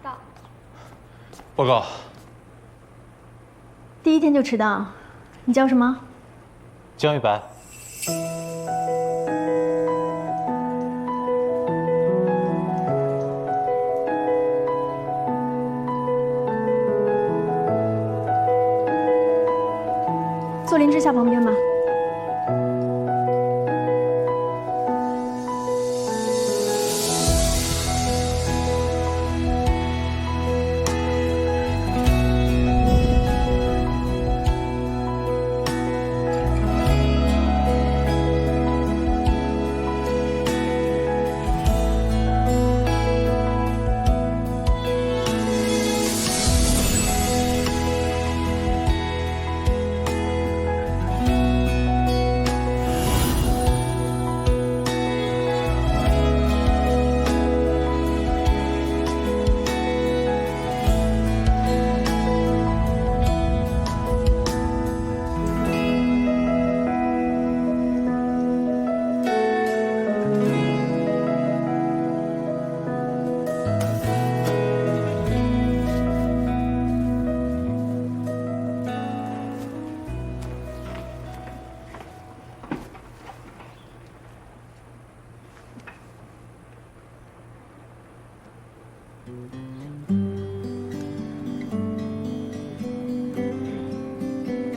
到。报告。第一天就迟到，你叫什么？江玉白。坐林之夏旁边吧。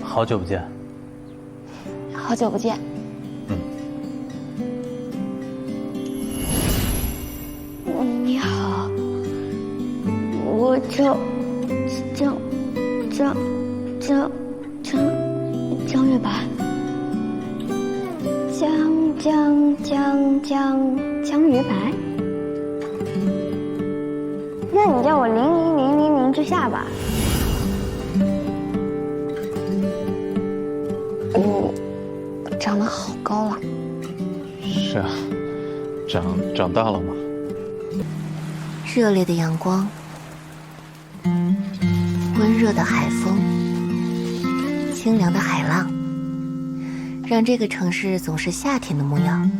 好久不见。好久不见。你好，我叫江月白。江月白。那你叫我00000之夏吧。长得好高啊！是啊，长大了吗？热烈的阳光，温热的海风，清凉的海浪，让这个城市总是夏天的模样。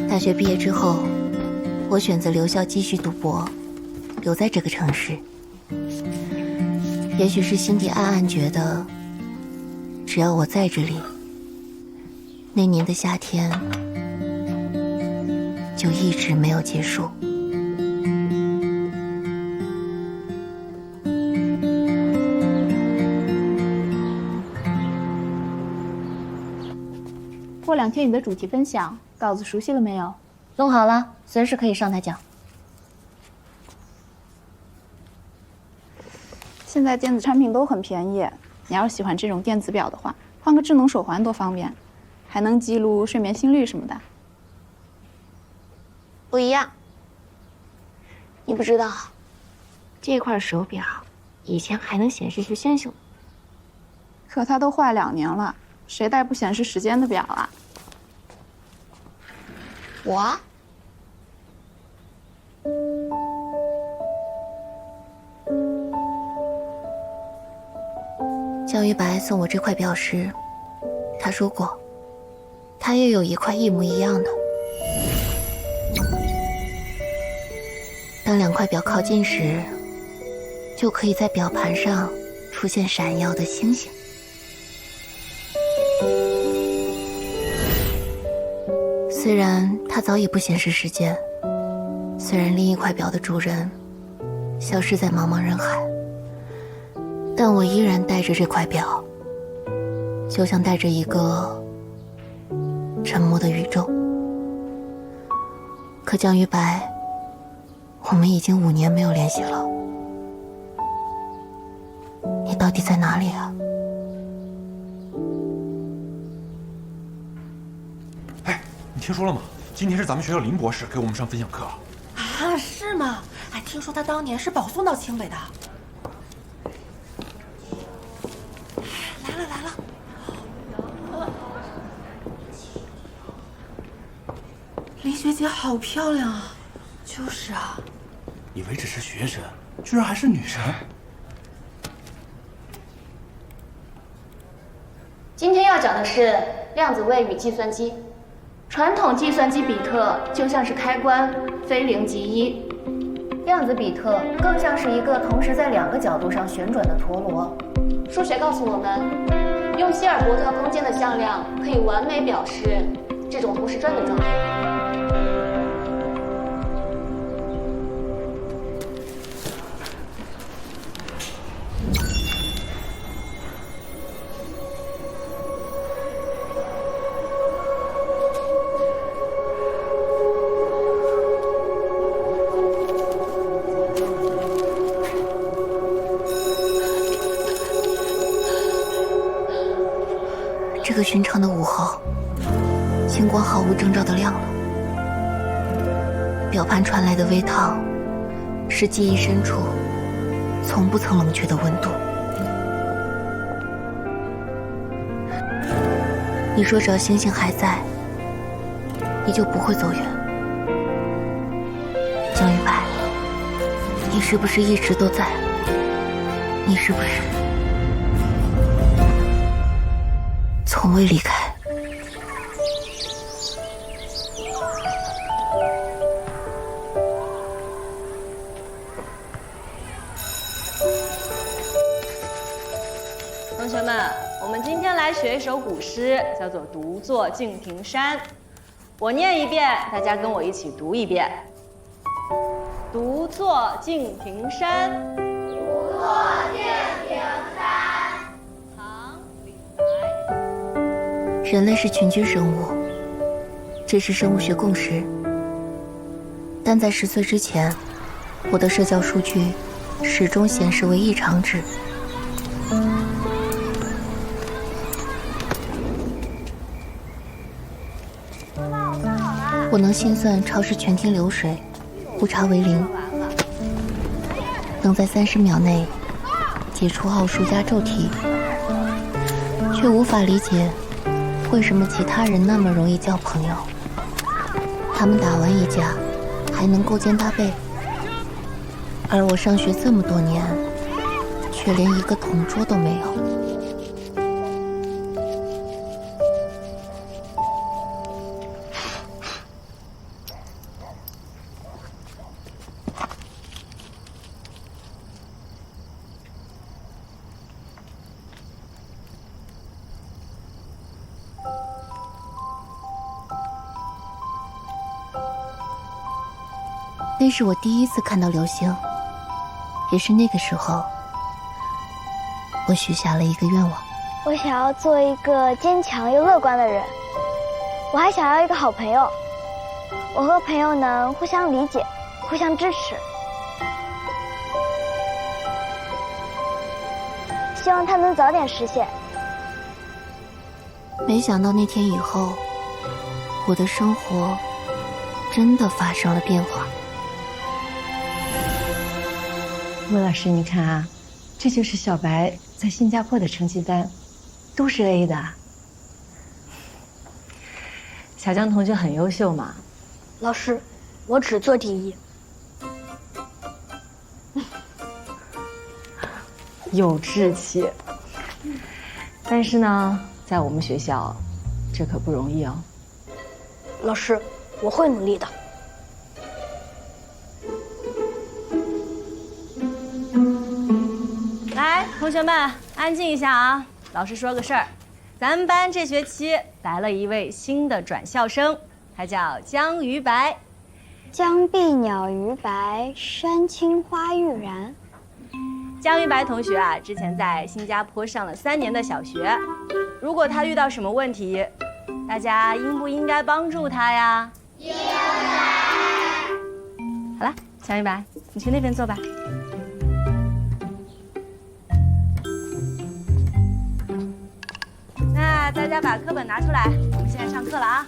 大学毕业之后，我选择留校继续读博，留在这个城市。也许是心底暗暗觉得，只要我在这里，那年的夏天就一直没有结束。过2天你的主题分享稿子熟悉了没有？弄好了，随时可以上台讲。现在电子产品都很便宜，你要是喜欢这种电子表的话，换个智能手环多方便，还能记录睡眠心率什么的。不一样，你不知道，这块手表以前还能显示是星星，可它都坏2年了，谁戴不显示时间的表啊？我。江玉白送我这块表时，他说过，他也有一块一模一样的。当2块表靠近时，就可以在表盘上出现闪耀的星星。虽然它早已不显示时间，虽然另一块表的主人消失在茫茫人海，但我依然带着这块表，就像带着一个沉默的宇宙。可江玉白，我们已经5年没有联系了，你到底在哪里啊？你听说了吗？今天是咱们学校林博士给我们上分享课。啊，是吗？哎，听说他当年是保送到清北的。来了。林学姐好漂亮啊！就是啊。以为只是学生，居然还是女神。今天要讲的是量子位与计算机。传统计算机比特就像是开关，非零即一；量子比特更像是一个同时在2个角度上旋转的陀螺。数学告诉我们，用希尔伯特空间的向量可以完美表示这种同时转的状态。这个寻常的午后，星光毫无征兆地亮了。表盘传来的微烫，是记忆深处从不曾冷却的温度。你说只要星星还在，你就不会走远。江玉白，你是不是一直都在？你是不是从未离开？同学们，我们今天来学一首古诗，叫做《独坐敬亭山》。我念一遍，大家跟我一起读一遍。独坐敬亭山，独坐敬亭山。唐·李白。人类是群居生物，这是生物学共识。但在10岁之前，我的社交数据始终显示为异常值。我能心算超市全厅流水，误差为0，能在30秒内解出奥数压轴题，却无法理解为什么其他人那么容易交朋友。他们打完一架还能勾肩搭背，而我上学这么多年，却连一个同桌都没有。那是我第一次看到流星，也是那个时候，我许下了一个愿望。我想要做一个坚强又乐观的人，我还想要一个好朋友，我和朋友能互相理解，互相支持。希望它能早点实现。没想到那天以后，我的生活真的发生了变化。莫老师，你看啊，这就是小白在新加坡的成绩单，都是 A 的。小江同学很优秀嘛。老师，我只做第一。有志气。但是呢，在我们学校，这可不容易哦。老师，我会努力的。来，同学们，安静一下啊！老师说个事儿，咱们班这学期来了一位新的转校生，他叫江于白。江碧鸟于白，山青花欲燃。江于白同学啊，之前在新加坡上了3年的小学。如果他遇到什么问题，大家应不应该帮助他呀？应该。好了，江于白，你去那边坐吧。那大家把课本拿出来，我们现在上课了啊。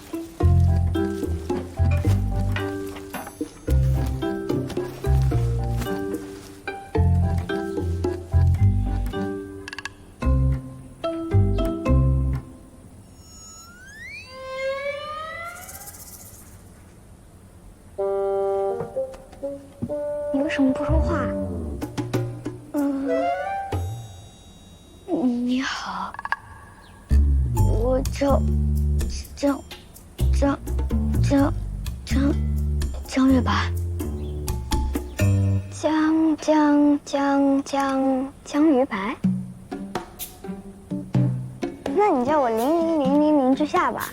你为什么不说话？你好。江月白。江鱼白。那你叫我00000之夏吧。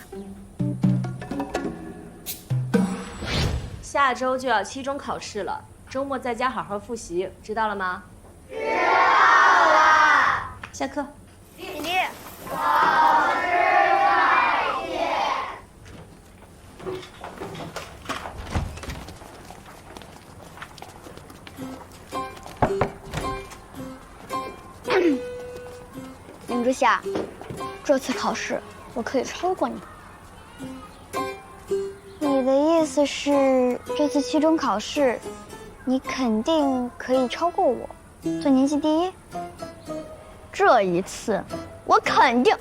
下周就要期中考试了，周末在家好好复习，知道了吗？知道了。下课。姐姐，老师再见。林之夏，这次考试我可以超过你。你的意思是，这次期中考试，你肯定可以超过我，做年级第一？这一次，我肯定，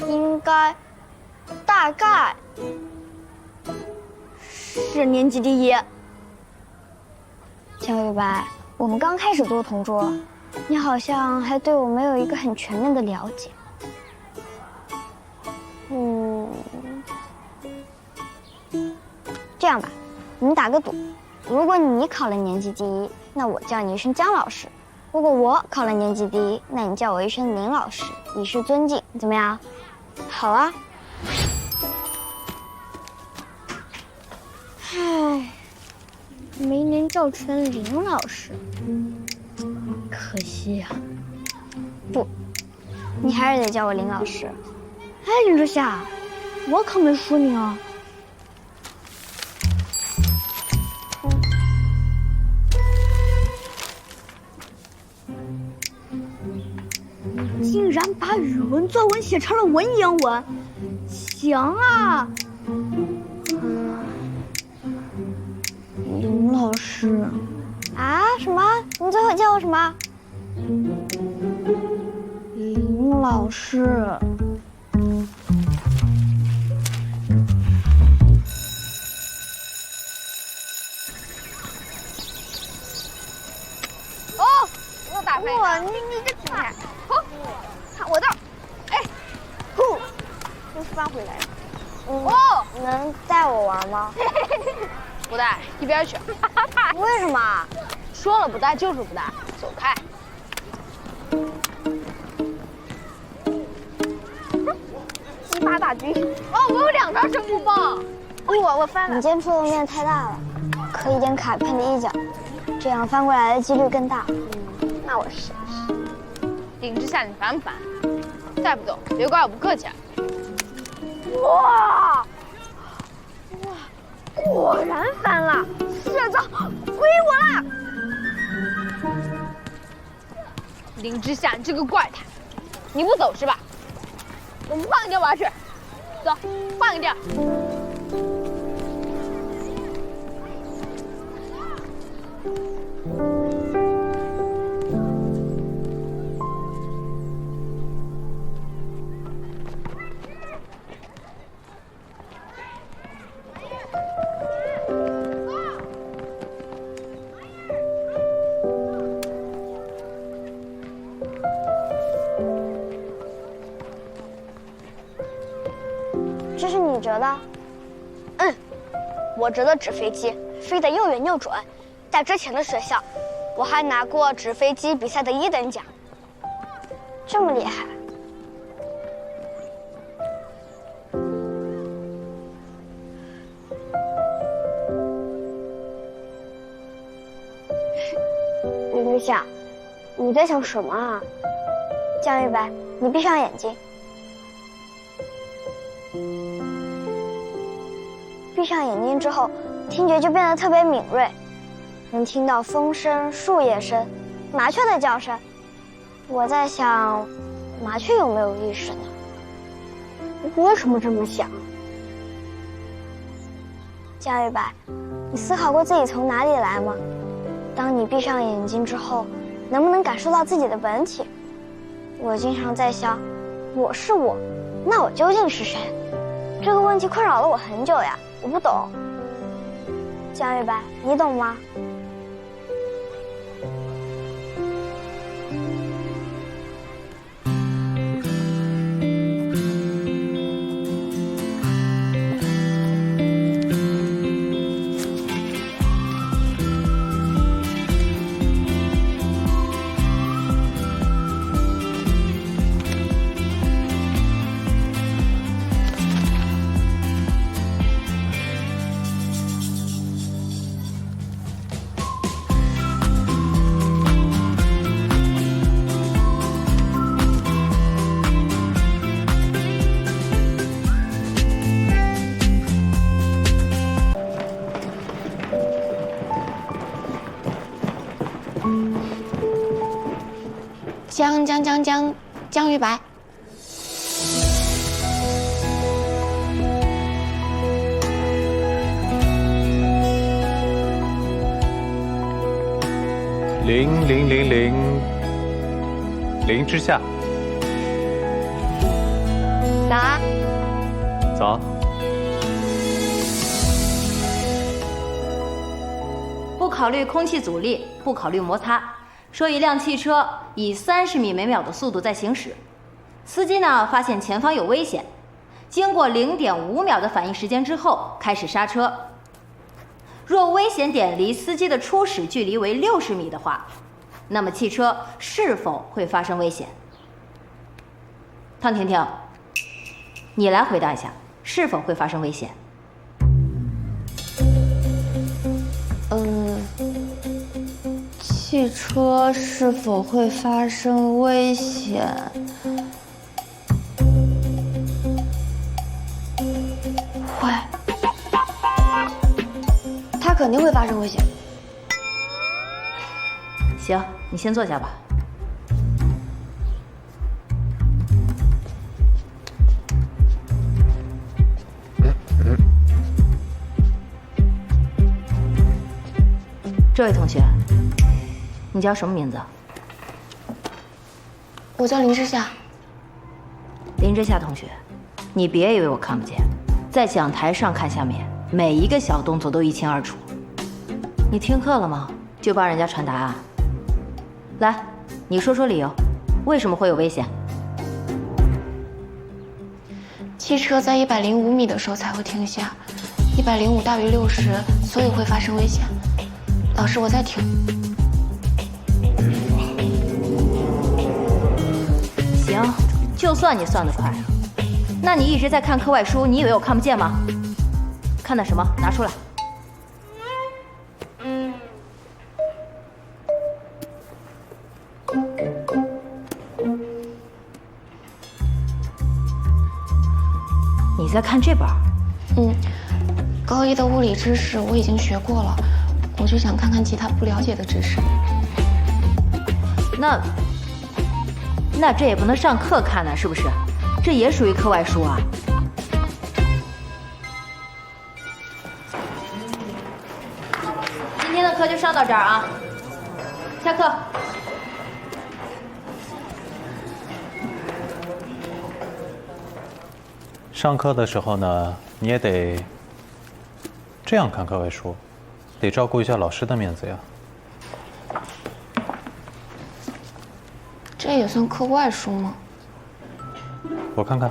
应该，大概是年级第一。江玉白，我们刚开始做同桌，你好像还对我没有一个很全面的了解。这样吧，我们打个赌，如果你考了年级第一，那我叫你一声姜老师；如果我考了年级第一，那你叫我一声林老师，以示尊敬，怎么样？好啊。唉，没能叫成林老师，可惜呀。不，你还是得叫我林老师。哎，林之夏，我可没输你啊。竟然把语文作文写成了文言文，行啊！林老师，啊？什么？你最后叫我什么？林老师。哦，又打飞了！你个今天，看我的，哎，呼，又翻回来了。哦，能带我玩吗？不带，一边去。为什么？说了不带就是不带，走开。鸡巴大军！哦，我有2张神木棒。我翻了。你今天做的面太大了，可以点卡片的一角，这样翻过来的几率更大。那我试试。林之夏，你烦不烦？再不走，别怪我不客气。哇！果然翻了，这招归我了。林之夏，你这个怪胎，你不走是吧？我们换个地儿玩去。走，换个地儿。这是你折的？我折的纸飞机飞得又远又准，在之前的学校，我还拿过纸飞机比赛的1等奖。这么厉害？林之夏，你在想什么啊？江玉白，你闭上眼睛。闭上眼睛之后，听觉就变得特别敏锐，能听到风声、树叶声、麻雀的叫声。我在想，麻雀有没有意识呢？为什么这么想？江玉白，你思考过自己从哪里来吗？当你闭上眼睛之后，能不能感受到自己的本体？我经常在想，我是我，那我究竟是谁？这个问题困扰了我很久呀，我不懂。江玉白，你懂吗？江玉白。0之下。早啊。早。不考虑空气阻力，不考虑摩擦，说一辆汽车以30米每秒的速度在行驶，司机呢发现前方有危险，经过0.5秒的反应时间之后开始刹车。若危险点离司机的初始距离为60米的话，那么汽车是否会发生危险？汤婷婷，你来回答一下，是否会发生危险？汽车是否会发生危险？会，它肯定会发生危险。行，你先坐下吧。这位同学，你叫什么名字？我叫林之夏。林之夏同学，你别以为我看不见，在讲台上看下面，每一个小动作都一清二楚。你听课了吗？就帮人家传答案。来，你说说理由，为什么会有危险？汽车在105米的时候才会停下，105大于60，所以会发生危险。老师，我在听。行，就算你算得快，那你一直在看课外书，你以为我看不见吗？看的什么？拿出来。你在看这本？高一的物理知识我已经学过了，我就想看看其他不了解的知识。那这也不能上课看呢，是不是？这也属于课外书啊。今天的课就上到这儿啊，下课。上课的时候呢，你也得这样看课外书，得照顾一下老师的面子呀。这也算课外书吗？我看看。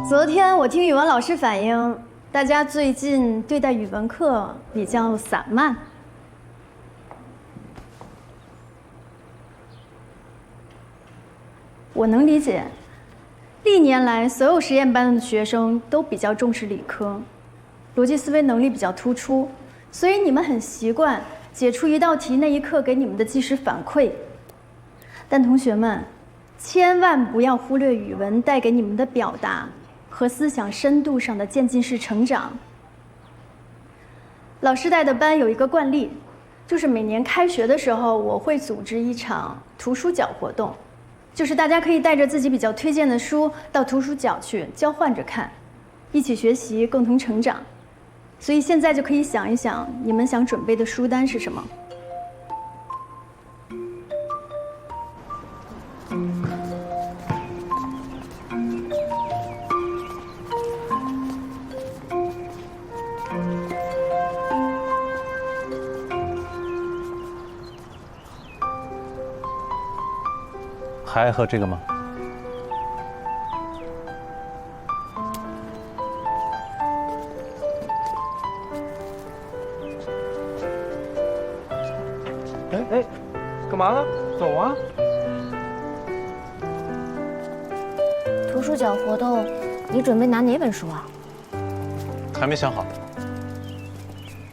昨天我听语文老师反映，大家最近对待语文课比较散漫。我能理解，历年来所有实验班的学生都比较重视理科，逻辑思维能力比较突出，所以你们很习惯解出一道题那一刻给你们的即时反馈。但同学们，千万不要忽略语文带给你们的表达和思想深度上的渐进式成长。老师带的班有一个惯例，就是每年开学的时候，我会组织一场图书角活动，就是大家可以带着自己比较推荐的书到图书角去交换着看，一起学习，共同成长。所以现在就可以想一想，你们想准备的书单是什么？还喝这个吗？哎，走啊！图书角活动，你准备拿哪本书啊？还没想好。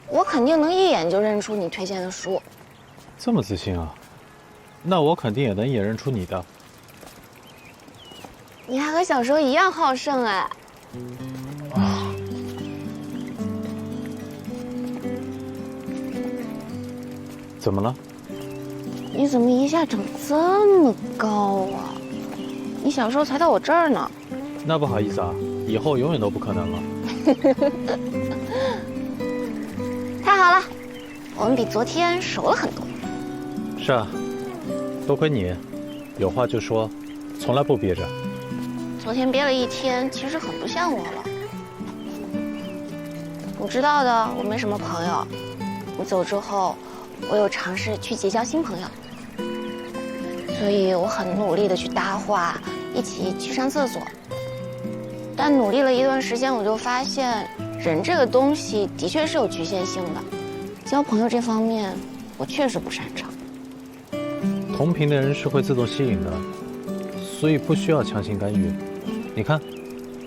我肯定能一眼就认出你推荐的书。这么自信啊？那我肯定也能一眼认出你的。你还和小时候一样好胜哎。怎么了？你怎么一下长这么高啊？你小时候才到我这儿呢。那不好意思啊，以后永远都不可能了。太好了，我们比昨天熟了很多。是啊，多亏你，有话就说，从来不憋着。昨天憋了一天，其实很不像我了。你知道的，我没什么朋友。你走之后，我有尝试去结交新朋友，所以我很努力的去搭话，一起去上厕所。但努力了一段时间，我就发现，人这个东西的确是有局限性的。交朋友这方面，我确实不擅长。同频的人是会自动吸引的，所以不需要强行干预。你看，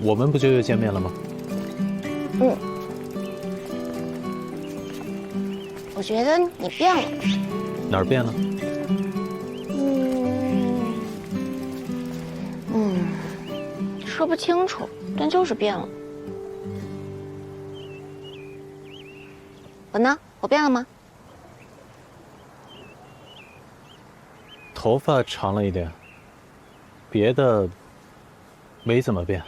我们不就又见面了吗？我觉得你变了。哪儿变了？说不清楚，但就是变了。我呢？我变了吗？头发长了一点，别的没怎么变。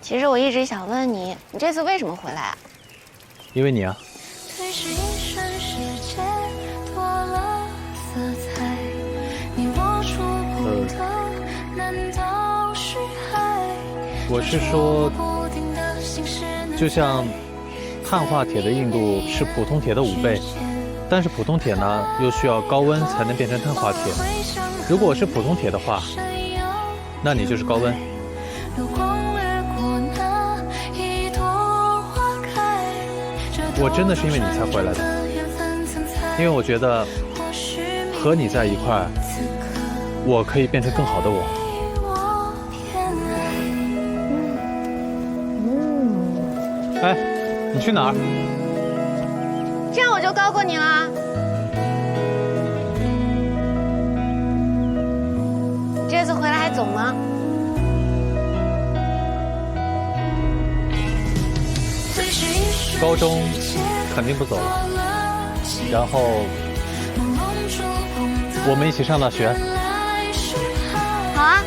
其实我一直想问你，你这次为什么回来啊？因为你啊。我是说，就像碳化铁的硬度是普通铁的5倍，但是普通铁呢又需要高温才能变成碳化铁。如果我是普通铁的话，那你就是高温。我真的是因为你才回来的，因为我觉得和你在一块，我可以变成更好的我。哎，你去哪儿？这样我就高过你啦。你这次回来还走吗？高中肯定不走了，然后我们一起上大学。好啊。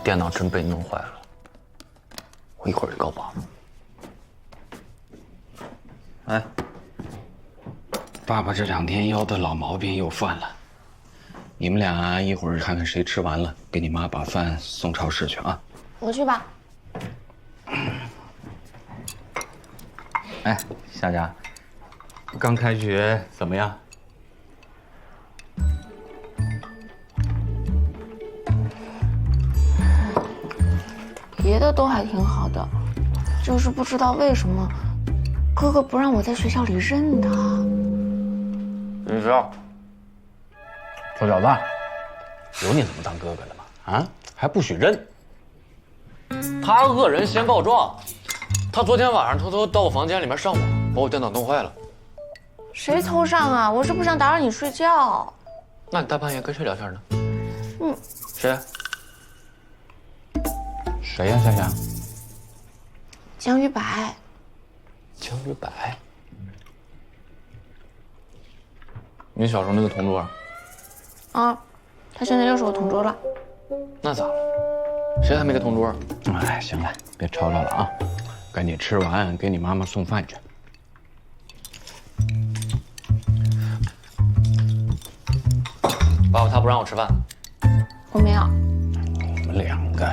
电脑真被弄坏了，我一会儿就告保姆。哎，爸爸这2天腰的老毛病又犯了，你们俩一会儿看看谁吃完了，给你妈把饭送超市去啊。我去吧。哎，夏佳，刚开学怎么样？别的都还挺好的，就是不知道为什么哥哥不让我在学校里认他。林霄，臭小子，有你这么当哥哥的吗？啊，还不许认？他恶人先告状，他昨天晚上偷偷到我房间里面上网，把我电脑弄坏了。谁偷上啊？我是不想打扰你睡觉。那你大半夜跟谁聊天呢？谁？谁呀，夏夏？江于白。江于白？你小时候那个同桌？啊，他现在又是我同桌了。那咋了？谁还没个同桌？哎，行了，别吵吵了啊，赶紧吃完，给你妈妈送饭去。爸爸他不让我吃饭。我没有。你们两个。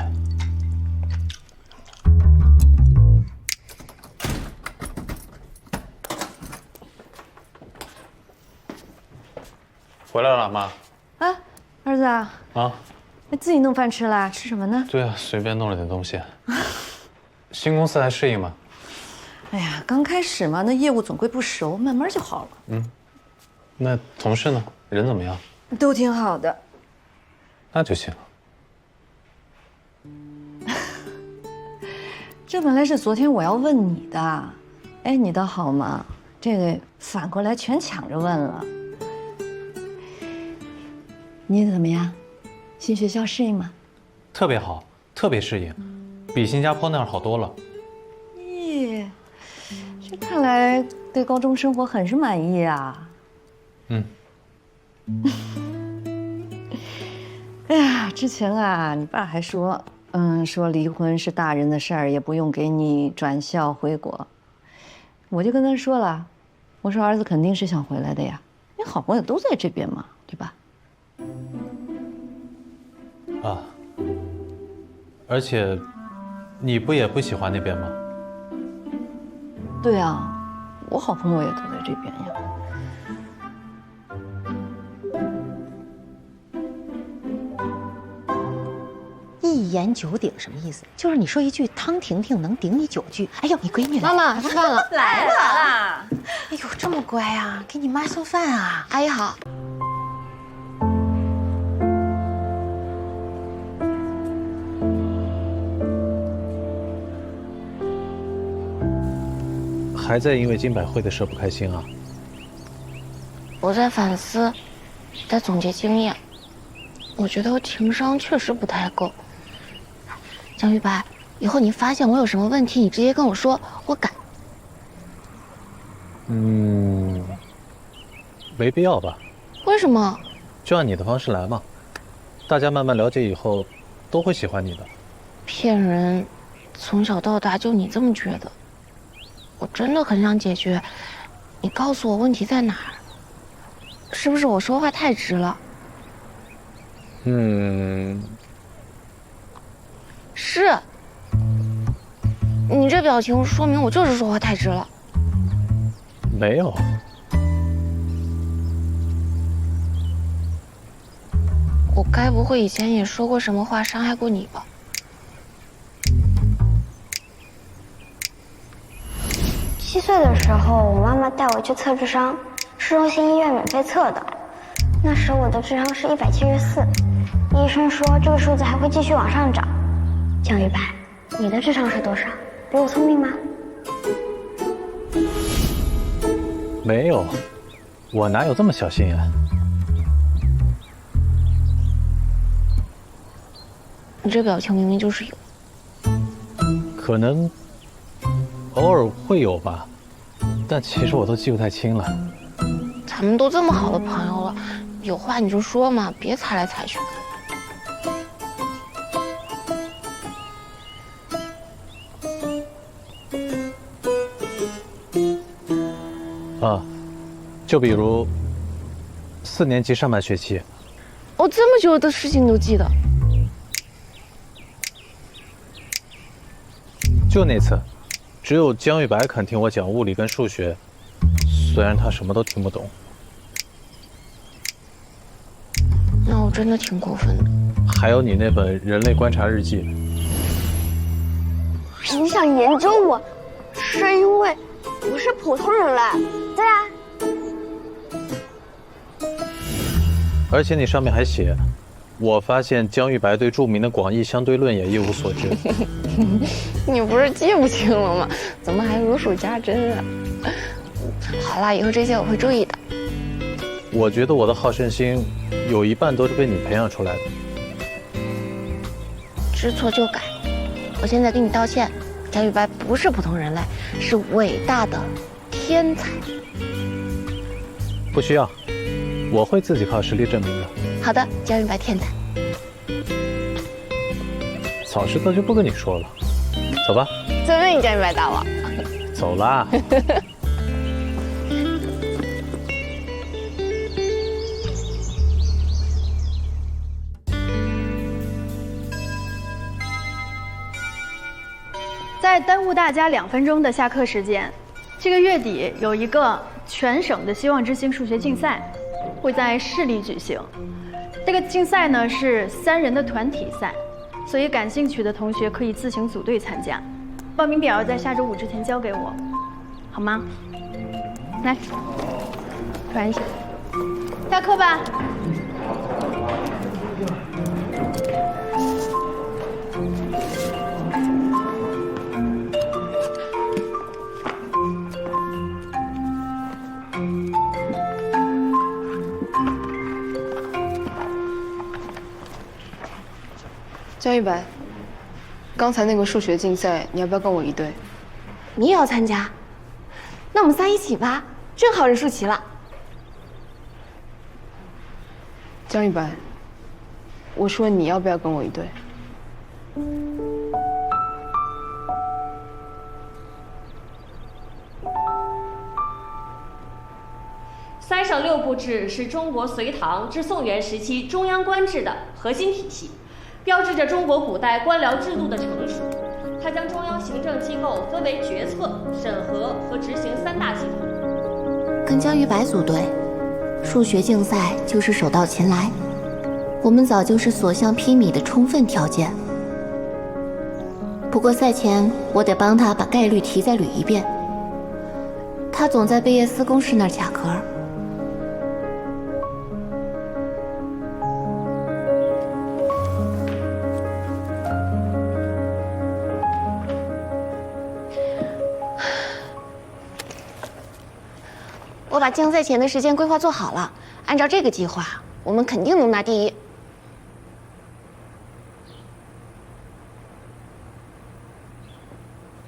回来了，妈。啊，儿子啊，你自己弄饭吃了？吃什么呢？对啊，随便弄了点东西。新公司还适应吗？哎呀，刚开始嘛，那业务总归不熟，慢慢就好了。那同事呢？人怎么样？都挺好的。那就行。这本来是昨天我要问你的，哎，你倒好嘛，这个反过来全抢着问了。你怎么样？新学校适应吗？特别好，特别适应，比新加坡那儿好多了。咦，这看来对高中生活很是满意啊。哎呀，之前啊，你爸还说，说离婚是大人的事儿，也不用给你转校回国。我就跟他说了，我说儿子肯定是想回来的呀，你好朋友都在这边嘛，对吧？啊，而且，你不也不喜欢那边吗？对啊，我好朋友也都在这边呀。一言九鼎什么意思？就是你说一句汤婷婷能顶你9句。哎呦，你闺女来了，妈妈吃饭了，来了。哎呦，这么乖啊，给你妈送饭啊。阿姨好。还在因为金百惠的事不开心啊？我在反思，在总结经验。我觉得我情商确实不太够。江玉白，以后你发现我有什么问题，你直接跟我说，我改。没必要吧？为什么？就按你的方式来嘛，大家慢慢了解以后，都会喜欢你的。骗人，从小到大就你这么觉得。我真的很想解决，你告诉我问题在哪儿？是不是我说话太直了？是。你这表情说明我就是说话太直了。没有。我该不会以前也说过什么话伤害过你吧？7岁的时候，我妈妈带我去测智商，市中心医院免费测的。那时我的智商是174，医生说这个数字还会继续往上涨。江玉白，你的智商是多少？比我聪明吗？没有，我哪有这么小心眼？你这表情明明就是有。可能偶尔会有吧，但其实我都记不太清了。咱们都这么好的朋友了，有话你就说嘛，别猜来猜去。就比如4年级上半学期，我这么久的事情都记得。就那次，只有江玉白肯听我讲物理跟数学，虽然他什么都听不懂。那我真的挺过分的。还有你那本《人类观察日记》，你想研究我，是因为我是普通人类。对啊。而且你上面还写，我发现江玉白对著名的广义相对论也一无所知。你不是记不清了吗？怎么还如数家珍啊？好啦，以后这些我会注意的。我觉得我的好胜心有一半都是被你培养出来的。知错就改，我现在跟你道歉，江玉白不是普通人类，是伟大的天才。不需要，我会自己靠实力证明的。好的，江玉白天才。早知道就不跟你说了，走吧。尊敬江玉白大王。走啦。再耽误大家2分钟的下课时间，这个月底有一个全省的希望之星数学竞赛，会在市里举行。这个竞赛呢是3人的团体赛，所以感兴趣的同学可以自行组队参加。报名表要在下周5之前交给我，好吗？来，传一下。下课吧。江一白，刚才那个数学竞赛，你要不要跟我一队？你也要参加？那我们仨一起吧，正好人数齐了。江一白，我说你要不要跟我一队？3省6部制是中国隋唐至宋元时期中央官制的核心体系，标志着中国古代官僚制度的成熟。它将中央行政机构分为决策、审核和执行3大系统。跟江一白组队，数学竞赛就是手到擒来，我们早就是所向披靡的充分条件。不过赛前我得帮他把概率题再捋一遍，他总在贝叶斯公式那儿卡壳。我把竞赛前的时间规划做好了，按照这个计划，我们肯定能拿第1。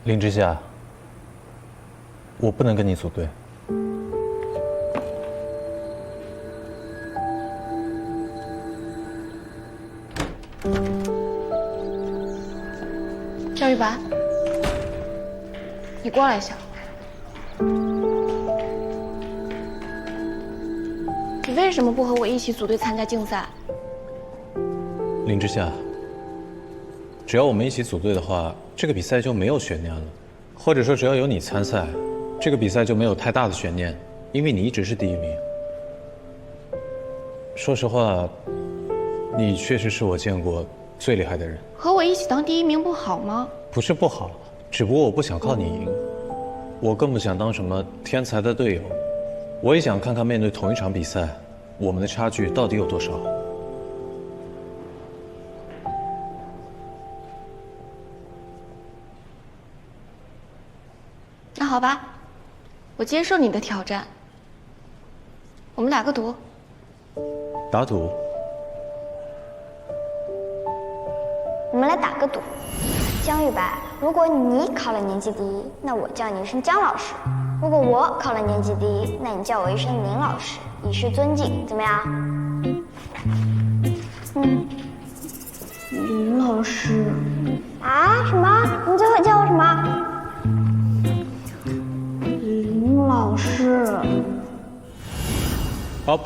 林之夏，我不能跟你组队。江一白，你过来一下。你为什么不和我一起组队参加竞赛？林之夏，只要我们一起组队的话，这个比赛就没有悬念了。或者说，只要有你参赛，这个比赛就没有太大的悬念，因为你一直是第1名。说实话，你确实是我见过最厉害的人。和我一起当第1名不好吗？不是不好，只不过我不想靠你赢，我更不想当什么天才的队友。我也想看看面对同一场比赛，我们的差距到底有多少。那好吧，我接受你的挑战。我们打个赌。打赌？我们来打个赌。江玉白，如果你考了年级第1，那我叫你一声江老师；如果我考了年级第1，那你叫我一声林老师，以示尊敬，怎么样？林老师。啊？什么？你最后叫我什么？林老师。好，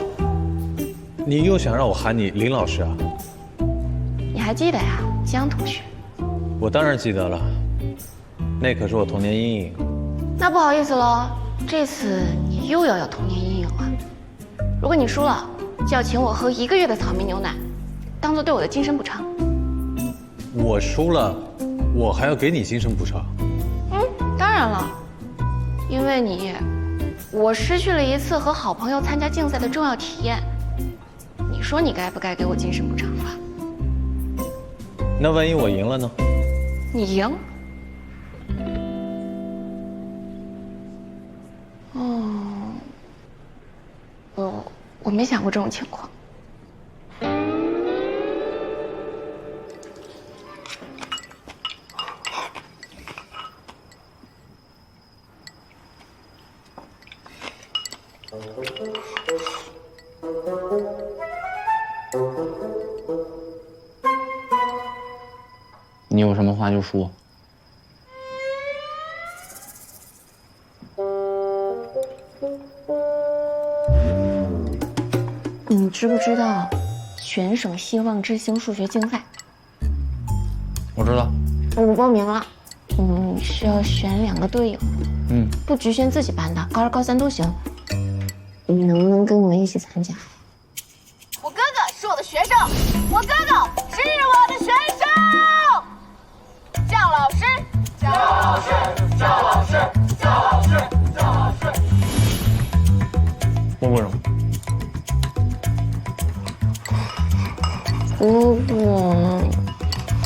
你又想让我喊你林老师啊？你还记得呀，江同学？我当然记得了，那可是我童年阴影。那不好意思喽，这次你又要有童年阴影了。如果你输了，就要请我喝1个月的草莓牛奶，当做对我的精神补偿。我输了，我还要给你精神补偿？当然了，因为我失去了一次和好朋友参加竞赛的重要体验。你说你该不该给我精神补偿吧？那万一我赢了呢？你赢？我没想过这种情况。你有什么话就说。你知不知道全省希望之星数学竞赛？我知道。我报名了，需要选2个队友，不局限自己班的，高2、高3都行。你能不能跟我一起参加？我哥哥是我的学生，我哥哥是我的学生。叫老师，叫老师，叫老师，叫老师，叫老师。默默容。如果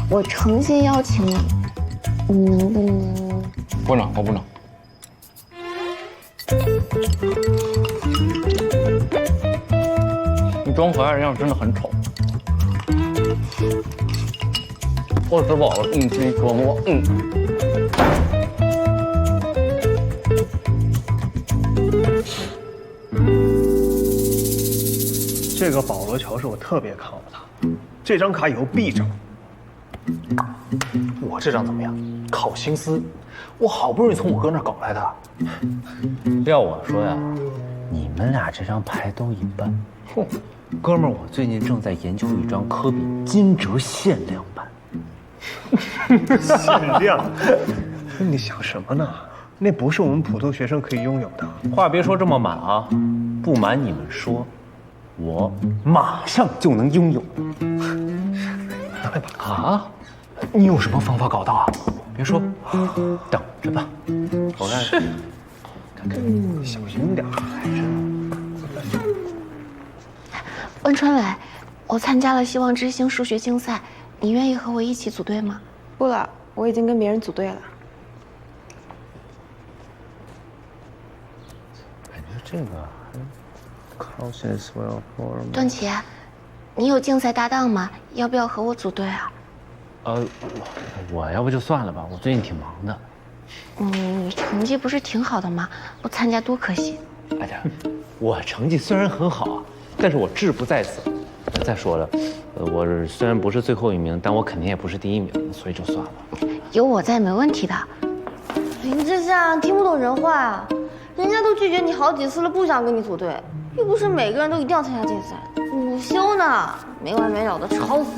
我诚心邀请你，你能不能？不能，我不能。你装可爱的样子真的很丑。我吃饱了，自己琢磨。这个保罗乔是我特别看好他，这张卡以后必整。我这张怎么样？考辛斯，我好不容易从我哥那儿搞来的。要我说呀，你们俩这张牌都一般。哥们儿，我最近正在研究一张科比金折限量版。限量？你想什么呢？那不是我们普通学生可以拥有的。话别说这么满啊，不瞒你们说，我马上就能拥有。啊？你有什么方法搞到啊？别说，等着吧。我看是，小心点，还是。温春磊，我参加了希望之星数学竞赛，你愿意和我一起组队吗？不了，我已经跟别人组队了。感觉这个段琪，你有竞赛搭档吗？要不要和我组队啊？我要不就算了吧，我最近挺忙的。你成绩不是挺好的吗？不参加多可惜。哎呀，我成绩虽然很好啊，但是我志不在此。再说了，我虽然不是最后1名，但我肯定也不是第1名，所以就算了。有我在，没问题的。林志向听不懂人话啊，人家都拒绝你好几次了，不想跟你组队，又不是每个人都一定要参加竞赛，午休呢，没完没了的吵死。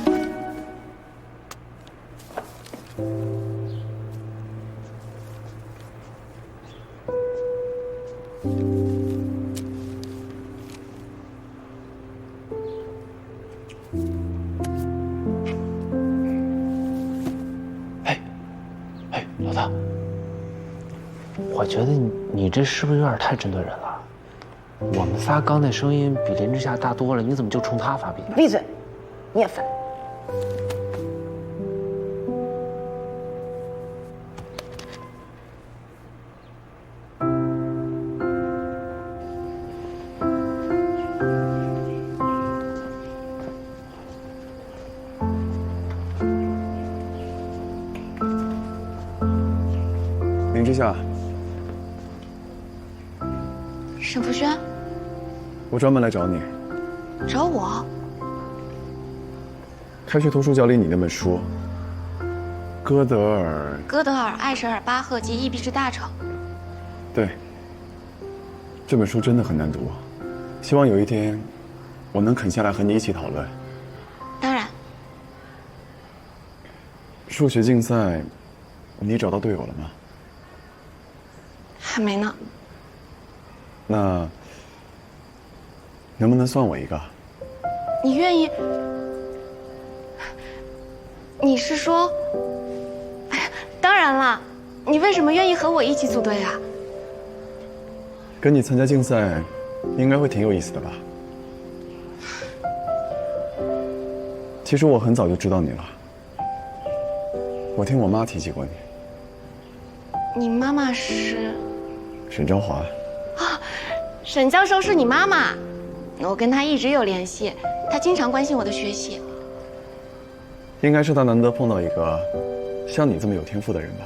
老大，我觉得你这是不是有点太针对人了？我们仨刚那声音比林之夏大多了，你怎么就冲他发脾气？闭嘴，你也烦。林之夏，沈福轩，我专门来找你。找我？开学图书角里你那本书，歌德尔、艾舍尔、巴赫及异壁之大成。对，这本书真的很难读，希望有一天我能肯下来和你一起讨论。当然。数学竞赛，你找到队友了吗？还没呢。那能不能算我一个？你愿意？你是说？哎呀，当然了。你为什么愿意和我一起组队啊？跟你参加竞赛，应该会挺有意思的吧？其实我很早就知道你了，我听我妈提起过你。你妈妈是？沈昭华。啊，沈教授是你妈妈，我跟她一直有联系，她经常关心我的学习。应该是她难得碰到一个像你这么有天赋的人吧？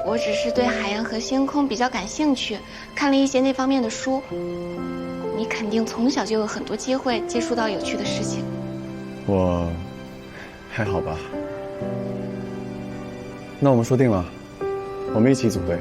我只是对海洋和星空比较感兴趣，看了一些那方面的书。你肯定从小就有很多机会接触到有趣的事情。我还好吧。那我们说定了，我们一起组队。